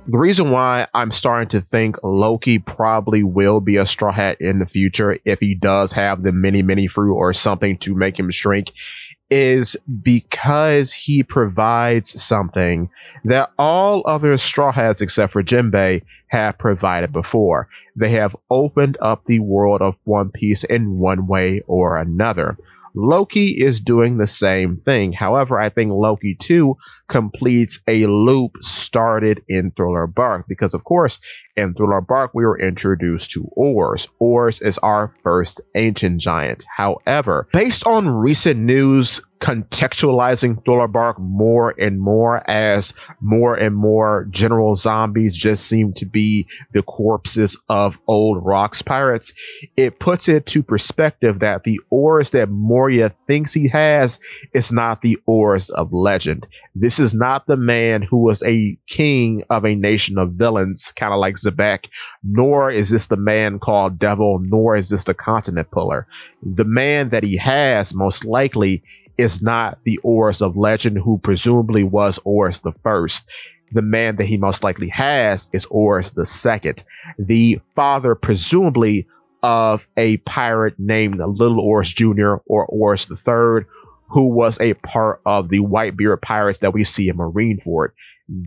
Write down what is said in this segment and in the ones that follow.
The reason why I'm starting to think Loki probably will be a Straw Hat in the future if he does have the mini fruit or something to make him shrink is because he provides something that all other Straw Hats except for Jinbei have provided before. They have opened up the world of One Piece in one way or another. Loki is doing the same thing. However, I think Loki 2 completes a loop started in Thriller Bark because, of course, in Thriller Bark, we were introduced to Ors. Ors is our first ancient giant. However, based on recent news contextualizing Thriller Bark more and more as more and more general zombies just seem to be the corpses of old rocks pirates, it puts it to perspective that the Ors that Moria thinks he has is not the Ors of legend. This is not the man who was a king of a nation of villains, kind of like Zebek, nor is this the man called Devil, nor is this the continent puller. The man that he has, most likely, is not the Ors of legend, who presumably was Ors the first. The man that he most likely has is Ors the second, the father, presumably, of a pirate named Little Ors Jr. or Ors the third, who was a part of the Whitebeard pirates that we see in Marineford.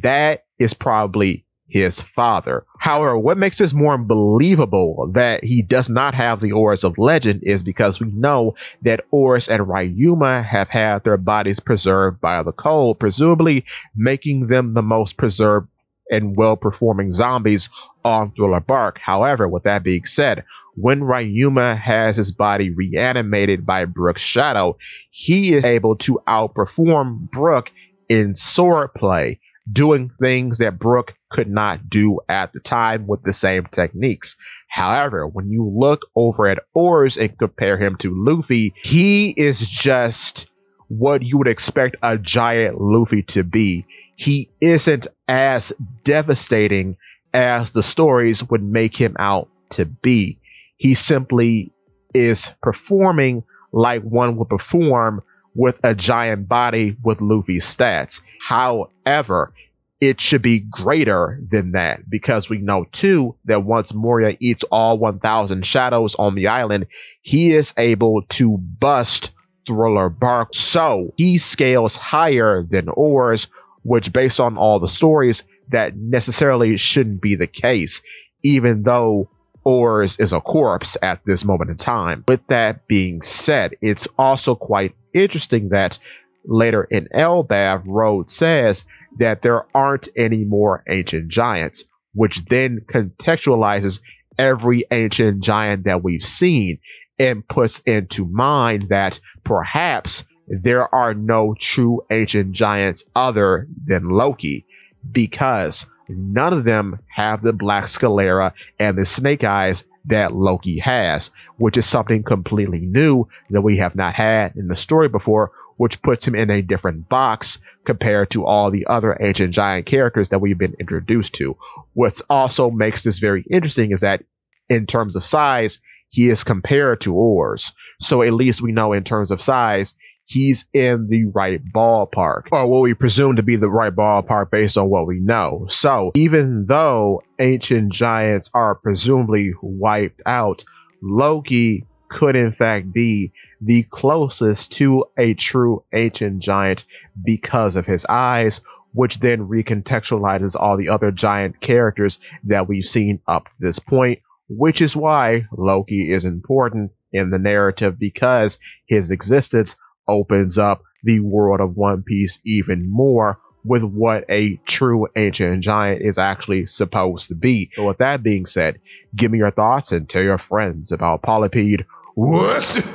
That is probably his father. However, what makes this more believable that he does not have the Ors of legend is because we know that Ors and Ryuma have had their bodies preserved by the cold, presumably making them the most preserved and well-performing zombies on Thriller Bark. However, with that being said, when Ryuma has his body reanimated by Brook's shadow, he is able to outperform Brook in swordplay, doing things that Brook could not do at the time with the same techniques. However, when you look over at Ors and compare him to Luffy, he is just what you would expect a giant Luffy to be. He isn't as devastating as the stories would make him out to be. He simply is performing like one would perform with a giant body with Luffy's stats. However, it should be greater than that because we know too that once Moria eats all 1,000 shadows on the island, he is able to bust Thriller Bark. So he scales higher than Ors, which based on all the stories, that necessarily shouldn't be the case, even though Ors is a corpse at this moment in time. With that being said, it's also quite interesting that later in Elbaf, Rhodes says that there aren't any more ancient giants, which then contextualizes every ancient giant that we've seen and puts into mind that perhaps there are no true ancient giants other than Loki, because none of them have the black sclera and the snake eyes that Loki has, which is something completely new that we have not had in the story before, which puts him in a different box compared to all the other ancient giant characters that we've been introduced to. What also makes this very interesting is that in terms of size, he is compared to Ors. So at least we know in terms of size, he's in the right ballpark, or what we presume to be the right ballpark based on what we know. So even though ancient giants are presumably wiped out, Loki could in fact be the closest to a true ancient giant because of his eyes, which then recontextualizes all the other giant characters that we've seen up to this point, which is why Loki is important in the narrative, because his existence opens up the world of One Piece even more with what a true ancient giant is actually supposed to be. So with that being said, give me your thoughts and tell your friends about Polypede. What?